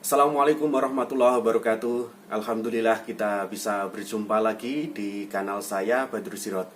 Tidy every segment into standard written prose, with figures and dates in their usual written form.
Assalamualaikum warahmatullahi wabarakatuh. Alhamdulillah kita bisa berjumpa lagi di kanal saya Badru Sirot.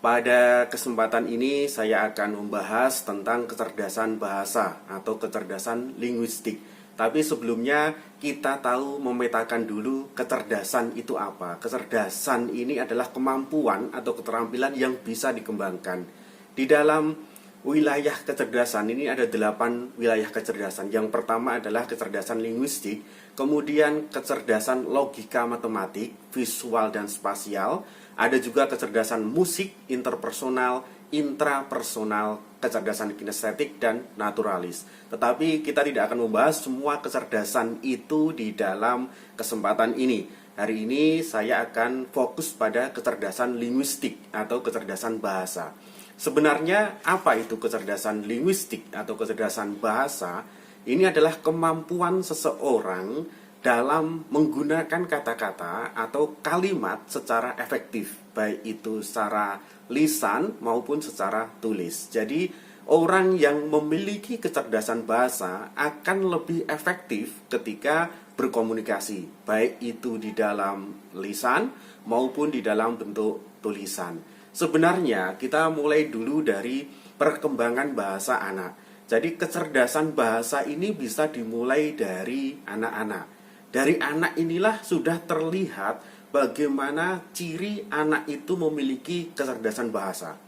Pada kesempatan ini saya akan membahas tentang kecerdasan bahasa atau kecerdasan linguistik. Tapi sebelumnya kita tahu memetakan dulu kecerdasan itu apa. Kecerdasan ini adalah kemampuan atau keterampilan yang bisa dikembangkan. Di dalam wilayah kecerdasan ini ada 8 wilayah kecerdasan. Yang pertama adalah kecerdasan linguistik, kemudian kecerdasan logika matematik, visual dan spasial, ada juga kecerdasan musik, interpersonal, intrapersonal, kecerdasan kinestetik dan naturalis. Tetapi kita tidak akan membahas semua kecerdasan itu di dalam kesempatan ini. Hari ini saya akan fokus pada kecerdasan linguistik atau kecerdasan bahasa. Sebenarnya apa itu kecerdasan linguistik atau kecerdasan bahasa? Ini adalah kemampuan seseorang dalam menggunakan kata-kata atau kalimat secara efektif, baik itu secara lisan maupun secara tulis. Jadi orang yang memiliki kecerdasan bahasa akan lebih efektif ketika berkomunikasi, baik itu di dalam lisan maupun di dalam bentuk tulisan. Sebenarnya kita mulai dulu dari perkembangan bahasa anak. Jadi kecerdasan bahasa ini bisa dimulai dari anak-anak. Dari anak inilah sudah terlihat bagaimana ciri anak itu memiliki kecerdasan bahasa.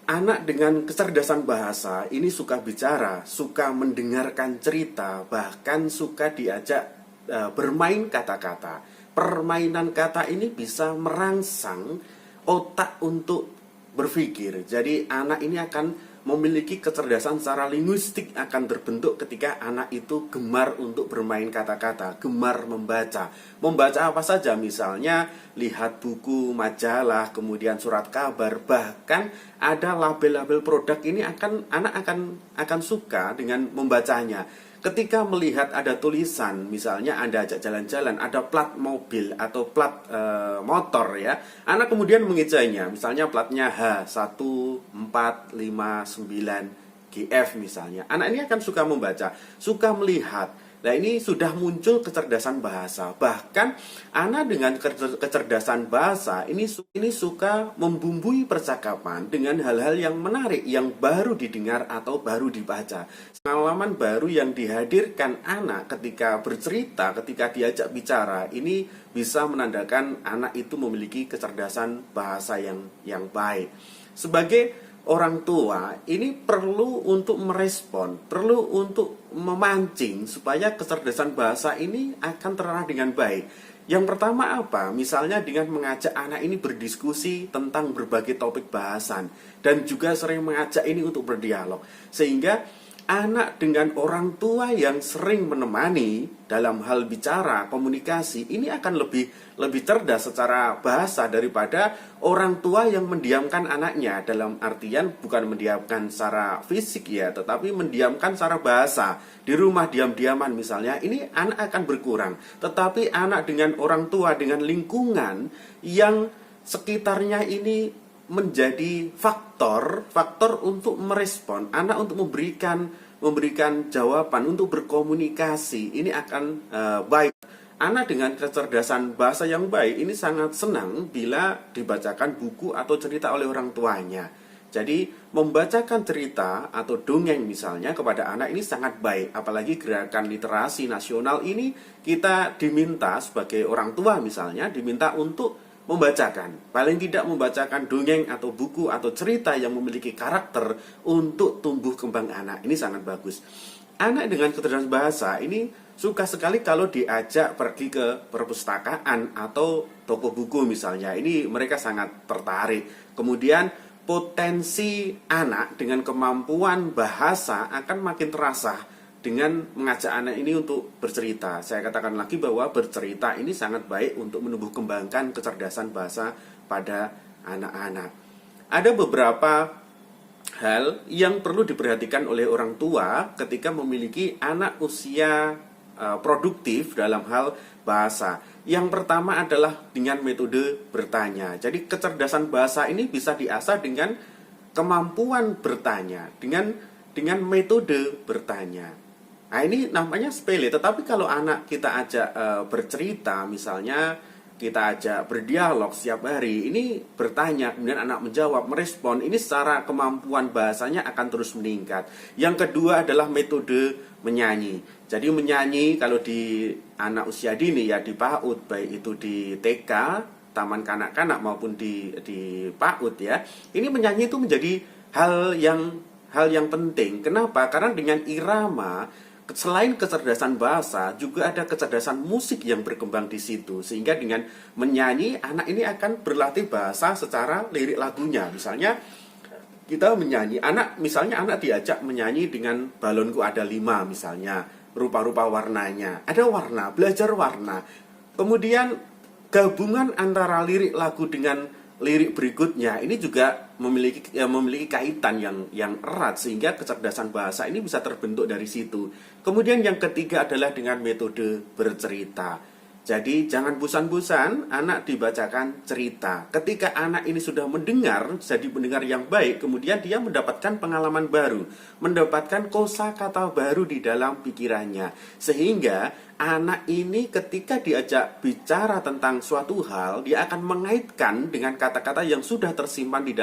Anak dengan kecerdasan bahasa ini suka bicara, suka mendengarkan cerita, bahkan suka diajak bermain kata-kata. Permainan kata ini bisa merangsang otak untuk berpikir. Jadi anak ini akan memiliki kecerdasan secara linguistik akan terbentuk ketika anak itu gemar untuk bermain kata-kata, gemar membaca. Membaca apa saja, misalnya lihat buku, majalah, kemudian surat kabar, bahkan ada label-label produk ini anak akan suka dengan membacanya. Ketika melihat ada tulisan, misalnya Anda ajak jalan-jalan, ada plat mobil atau plat motor ya, anak kemudian mengejanya, misalnya platnya H1459GF misalnya. Anak ini akan suka membaca, suka melihat. Nah ini sudah muncul kecerdasan bahasa. Bahkan anak dengan kecerdasan bahasa ini suka membumbui percakapan dengan hal-hal yang menarik, yang baru didengar atau baru dibaca. Pengalaman baru yang dihadirkan anak ketika bercerita, ketika diajak bicara, ini bisa menandakan anak itu memiliki kecerdasan bahasa yang baik. Sebagai orang tua ini perlu untuk merespon, perlu untuk memancing supaya kecerdasan bahasa ini akan terarah dengan baik. Yang pertama apa? Misalnya dengan mengajak anak ini berdiskusi tentang berbagai topik bahasan dan juga sering mengajak ini untuk berdialog. Sehingga anak dengan orang tua yang sering menemani dalam hal bicara, komunikasi, ini akan lebih cerdas secara bahasa daripada orang tua yang mendiamkan anaknya. Dalam artian bukan mendiamkan secara fisik ya, tetapi mendiamkan secara bahasa. Di rumah diam-diaman misalnya, ini anak akan berkurang. Tetapi anak dengan orang tua, dengan lingkungan yang sekitarnya ini menjadi faktor untuk merespon anak, untuk memberikan jawaban, untuk berkomunikasi, ini akan baik. Anak dengan kecerdasan bahasa yang baik ini sangat senang bila dibacakan buku atau cerita oleh orang tuanya. Jadi membacakan cerita atau dongeng misalnya kepada anak ini sangat baik. Apalagi gerakan literasi nasional ini kita diminta sebagai orang tua misalnya, diminta untuk membacakan, paling tidak membacakan dongeng atau buku atau cerita yang memiliki karakter untuk tumbuh kembang anak. Ini sangat bagus. Anak dengan kecerdasan bahasa ini suka sekali kalau diajak pergi ke perpustakaan atau toko buku misalnya. Ini mereka sangat tertarik. Kemudian potensi anak dengan kemampuan bahasa akan makin terasa dengan mengajak anak ini untuk bercerita. Saya katakan lagi bahwa bercerita ini sangat baik untuk menumbuh kembangkan kecerdasan bahasa pada anak-anak. Ada beberapa hal yang perlu diperhatikan oleh orang tua ketika memiliki anak usia produktif dalam hal bahasa. Yang pertama adalah dengan metode bertanya. Jadi kecerdasan bahasa ini bisa diasah dengan kemampuan bertanya, dengan metode bertanya. Nah, ini namanya sepele, tetapi kalau anak kita ajak bercerita, misalnya kita ajak berdialog setiap hari, ini bertanya, kemudian anak menjawab, merespon, ini secara kemampuan bahasanya akan terus meningkat. Yang kedua adalah metode menyanyi. Jadi menyanyi kalau di anak usia dini ya, di PAUD, baik itu di TK, taman kanak-kanak maupun di PAUD ya, ini menyanyi itu menjadi hal yang penting. Kenapa? Karena dengan irama, selain kecerdasan bahasa, juga ada kecerdasan musik yang berkembang di situ. Sehingga dengan menyanyi, anak ini akan berlatih bahasa secara lirik lagunya. Misalnya kita menyanyi, misalnya anak diajak menyanyi dengan balonku ada 5 misalnya, rupa-rupa warnanya. Ada warna, belajar warna. Kemudian gabungan antara lirik lagu dengan lirik berikutnya ini juga memiliki kaitan yang erat, sehingga kecerdasan bahasa ini bisa terbentuk dari situ. Kemudian yang ketiga adalah dengan metode bercerita. Jadi jangan bosan-bosan anak dibacakan cerita. Ketika anak ini sudah mendengar, jadi pendengar yang baik, kemudian dia mendapatkan pengalaman baru, mendapatkan kosakata baru di dalam pikirannya. Sehingga anak ini ketika diajak bicara tentang suatu hal, dia akan mengaitkan dengan kata-kata yang sudah tersimpan di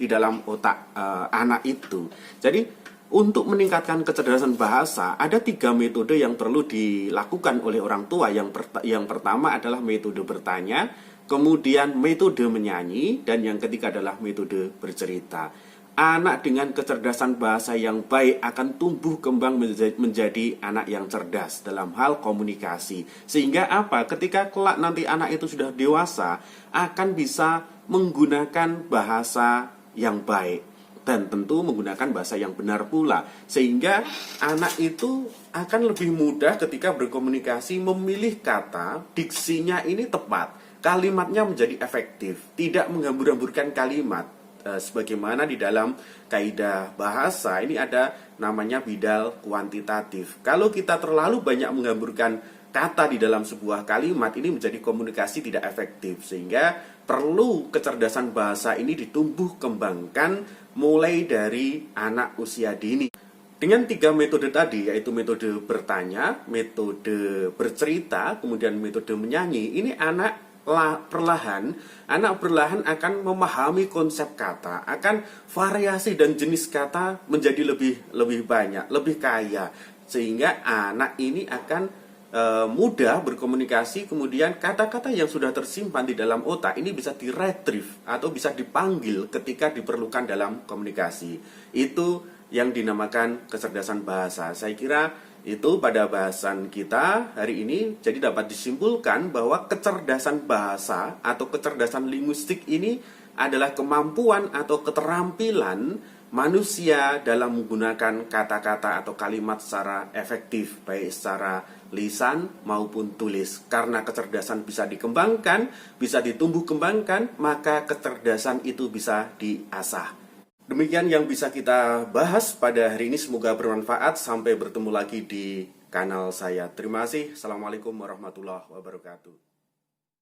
dalam otak anak itu. Jadi untuk meningkatkan kecerdasan bahasa, ada 3 metode yang perlu dilakukan oleh orang tua. Yang pertama adalah metode bertanya, kemudian metode menyanyi, dan yang ketiga adalah metode bercerita. Anak dengan kecerdasan bahasa yang baik akan tumbuh kembang menjadi anak yang cerdas dalam hal komunikasi. Sehingga apa? Ketika kelak nanti anak itu sudah dewasa, akan bisa menggunakan bahasa yang baik. Dan tentu menggunakan bahasa yang benar pula. Sehingga anak itu akan lebih mudah ketika berkomunikasi memilih kata, diksinya ini tepat, kalimatnya menjadi efektif, tidak menghambur-hamburkan kalimat. Sebagaimana di dalam kaidah bahasa ini ada namanya bidal kuantitatif. Kalau kita terlalu banyak menghamburkan kata di dalam sebuah kalimat, ini menjadi komunikasi tidak efektif. Sehingga perlu kecerdasan bahasa ini ditumbuh kembangkan mulai dari anak usia dini. Dengan 3 metode tadi, yaitu metode bertanya, metode bercerita, kemudian metode menyanyi, ini anak perlahan akan memahami konsep kata, akan variasi dan jenis kata menjadi lebih banyak, lebih kaya, sehingga anak ini akan mudah berkomunikasi. Kemudian kata-kata yang sudah tersimpan di dalam otak ini bisa diretrieve atau bisa dipanggil ketika diperlukan dalam komunikasi. Itu yang dinamakan kecerdasan bahasa. Saya kira itu pada bahasan kita hari ini. Jadi dapat disimpulkan bahwa kecerdasan bahasa atau kecerdasan linguistik ini adalah kemampuan atau keterampilan manusia dalam menggunakan kata-kata atau kalimat secara efektif, baik secara lisan maupun tulis. Karena kecerdasan bisa dikembangkan, bisa ditumbuh kembangkan, maka kecerdasan itu bisa diasah. Demikian yang bisa kita bahas pada hari ini, semoga bermanfaat. Sampai bertemu lagi di kanal saya. Terima kasih. Assalamualaikum warahmatullahi wabarakatuh.